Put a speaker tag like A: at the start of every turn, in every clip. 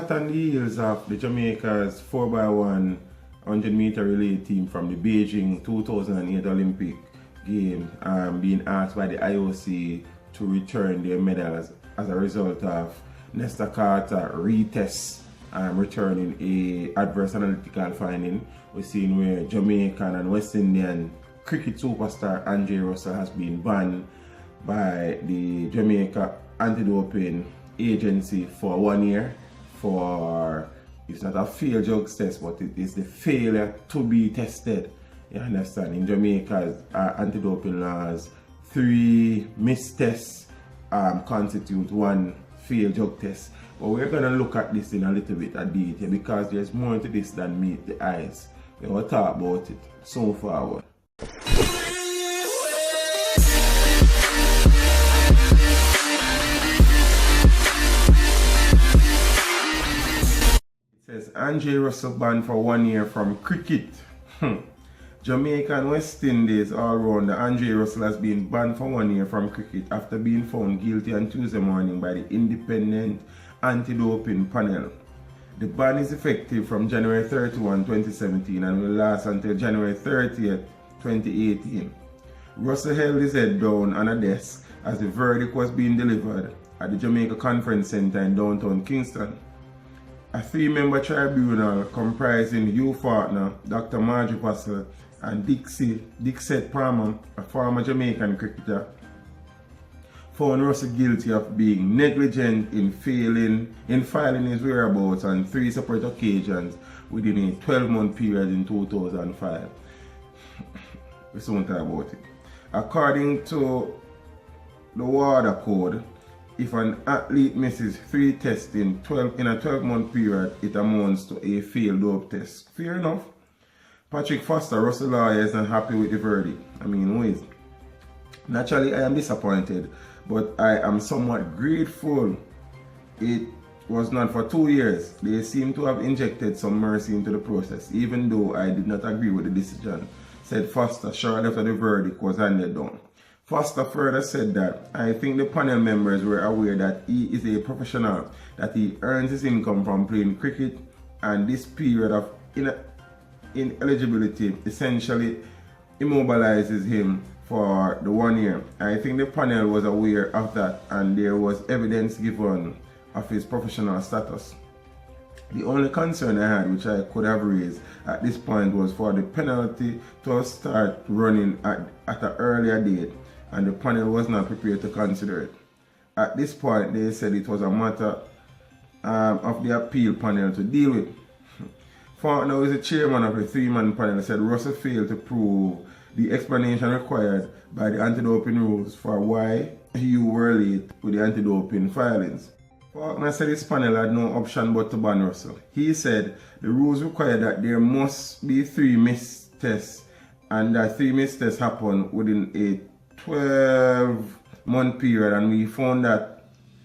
A: hot on the heels of the Jamaica's 4x1 100-meter relay team from the Beijing 2008 Olympic Games being asked by the IOC to return their medals as a result of Nesta Carter retest returning a adverse analytical finding. We're seeing where Jamaican and West Indian cricket superstar Andre Russell has been banned by the Jamaica Anti-Doping Agency for 1 year for, it's not a failed drugs test, but it is the failure to be tested. You understand? In Jamaica's anti-doping laws, 3 missed tests constitute 1 failed drug test. But we're going to look at this in a little bit of detail because there's more to this than meet the eyes. We will talk about it so forward. Says Andre Russell banned for 1 year from cricket. Jamaica and West Indies all round, Andre Russell has been banned for 1 year from cricket after being found guilty on Tuesday morning by the Independent Anti-Doping Panel. The ban is effective from January 31, 2017 and will last until January 30th, 2018. Russell held his head down on a desk as the verdict was being delivered at the Jamaica Conference Center in downtown Kingston. A 3-member tribunal comprising Hugh Faulkner, Dr. Marjorie Passel, and Dixet Palmer, a former Jamaican cricketer, found Russell guilty of being negligent in filing his whereabouts on 3 separate occasions within a 12-month period in 2005. We soon talk about it. According to the WADA code, if an athlete misses 3 tests in a 12-month period, it amounts to a failed dope test. Fair enough. Patrick Foster, Russell lawyer, is not happy with the verdict. I mean, who is? Naturally, I am disappointed, but I am somewhat grateful it was not for 2 years. They seem to have injected some mercy into the process, even though I did not agree with the decision, said Foster shortly after the verdict was handed down. Foster further said that, I think the panel members were aware that he is a professional, that he earns his income from playing cricket, and this period of ineligibility essentially immobilizes him for the 1 year. I think the panel was aware of that and there was evidence given of his professional status. The only concern I had, which I could have raised at this point, was for the penalty to start running at an earlier date, and the panel was not prepared to consider it. At this point, they said it was a matter of the appeal panel to deal with. Faulkner, who is the chairman of the 3-man panel, said Russell failed to prove the explanation required by the anti-doping rules for why you were late with the anti-doping filings. Faulkner said his panel had no option but to ban Russell. He said the rules require that there must be 3 missed tests, and that 3 missed tests happen within a 12-month period, and we found that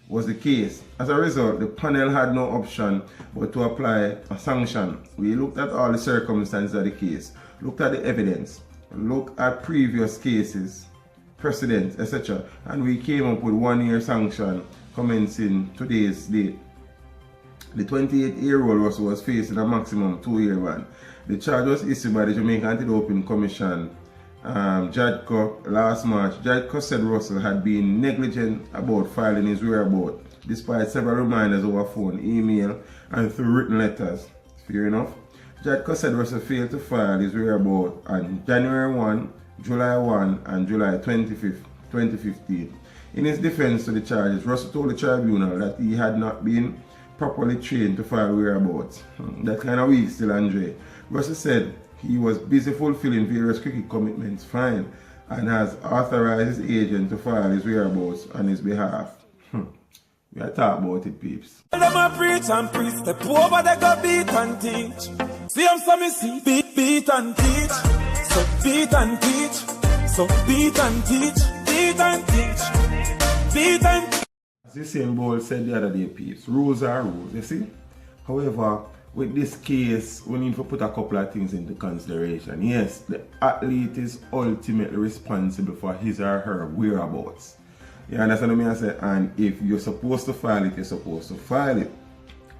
A: was the case. As a result, the panel had no option but to apply a sanction. We looked at all the circumstances of the case, looked at the evidence, looked at previous cases, precedents, etc., and we came up with 1 year sanction commencing today's date. The 28-year-old Russell was facing a maximum 2-year ban. The charge was issued by the Jamaica Anti-Doping Commission, JADCO, last March. JADCO said Russell had been negligent about filing his whereabouts, despite several reminders over phone, email, and through written letters. Fair enough. JADCO said Russell failed to file his whereabouts on January 1, July 1, and July 25th, 2015. In his defense to the charges, Russell told the tribunal that he had not been properly trained to file whereabouts. That kind of weak still, Andre. Russell said he was busy fulfilling various cricket commitments, fine, and has authorized his agent to file his whereabouts on his behalf. We are talking about it, peeps.
B: Them a preach and preach, step over they go beat and teach. See them some me see, beat and teach. So beat and teach, so beat and teach, beat and teach, beat and teach.
A: As the same Bowl said the other day, peeps, rules are rules, you see? However, with this case, we need to put a couple of things into consideration. Yes, the athlete is ultimately responsible for his or her whereabouts. You understand what I say? And if you're supposed to file it, you're supposed to file it.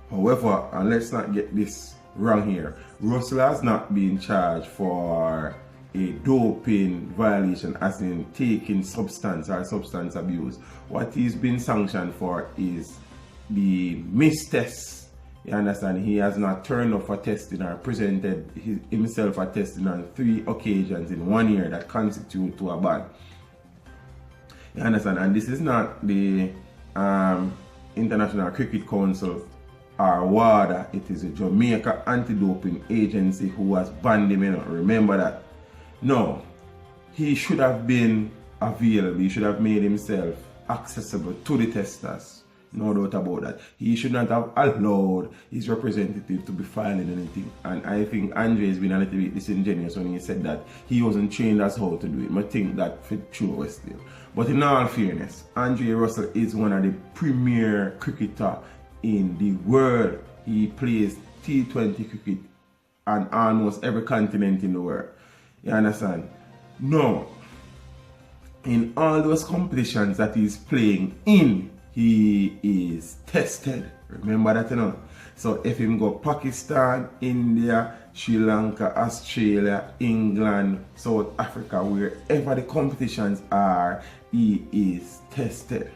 A: However, and let's not get this wrong here, Russell has not been charged for a doping violation, as in taking substance or substance abuse. What he's been sanctioned for is the missed tests. You understand? He has not turned up for testing or presented himself for testing on 3 occasions in 1 year that constitute to a ban. You understand? And this is not the International Cricket Council or WADA. It is a Jamaica Anti-Doping Agency who has banned him. Remember that. No, he should have been available. He should have made himself accessible to the testers. No doubt about that. He should not have allowed his representative to be filing anything. And I think Andre has been a little bit disingenuous when he said that he wasn't trained as how to do it. I think that fit true still. But in all fairness, Andre Russell is one of the premier cricketer in the world. He plays T20 cricket on almost every continent in the world. You understand? No. In all those competitions that he's playing in, he is tested. Remember that, you know? So if him go Pakistan, India, Sri Lanka, Australia, England, South Africa, wherever the competitions are, he is tested.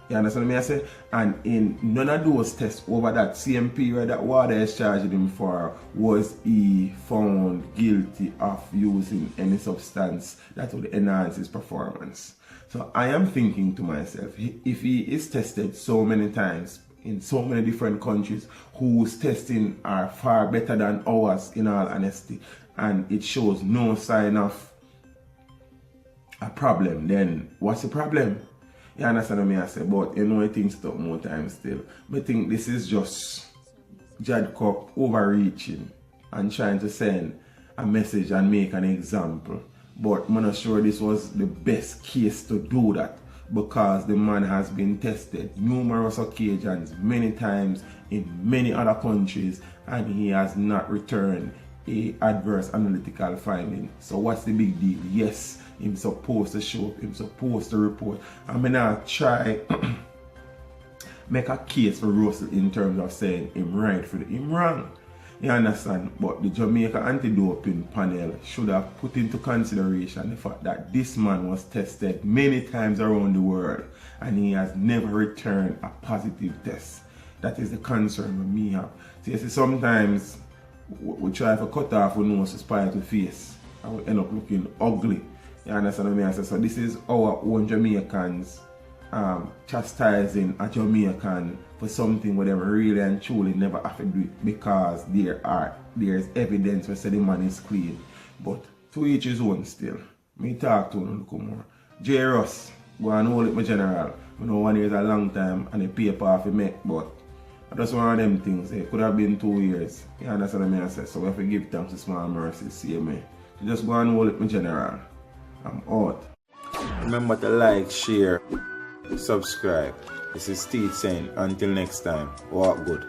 A: You understand what I say? And in none of those tests over that same period that WADA is charging him for was he found guilty of using any substance that would enhance his performance. So I am thinking to myself, if he is tested so many times in so many different countries whose testing are far better than ours, in all honesty, and it shows no sign of a problem, then what's the problem? You understand what I say? But you know, I think stop more time still. I think this is just Jad Cup overreaching and trying to send a message and make an example. But I'm not sure this was the best case to do that, because the man has been tested numerous occasions, many times in many other countries, and he has not returned a adverse analytical finding. So what's the big deal? Yes, him supposed to show up, him supposed to report. I'm gonna try make a case for Russell in terms of saying him right for him wrong. You understand? But the Jamaica Anti-Doping Panel should have put into consideration the fact that this man was tested many times around the world and he has never returned a positive test. That is the concern with me have. So you see, sometimes we try to cut off our nose to spite the face and we end up looking ugly. You understand what I say? So this is our own Jamaicans chastising a Jamaican for something where they really and truly never have to do it, because there's evidence where say the man is clean. But to each his own still. Me talk to him a little more. J. Ross, go and hold it my general. I know 1 year is a long time and the paper off to make, but that's one of them things. It could have been 2 years. You understand what I say? So we have to give thanks to small mercies, see me. So just go and hold it my general. I'm out. Remember to like, share, subscribe. This is Steve saying, until next time, walk good.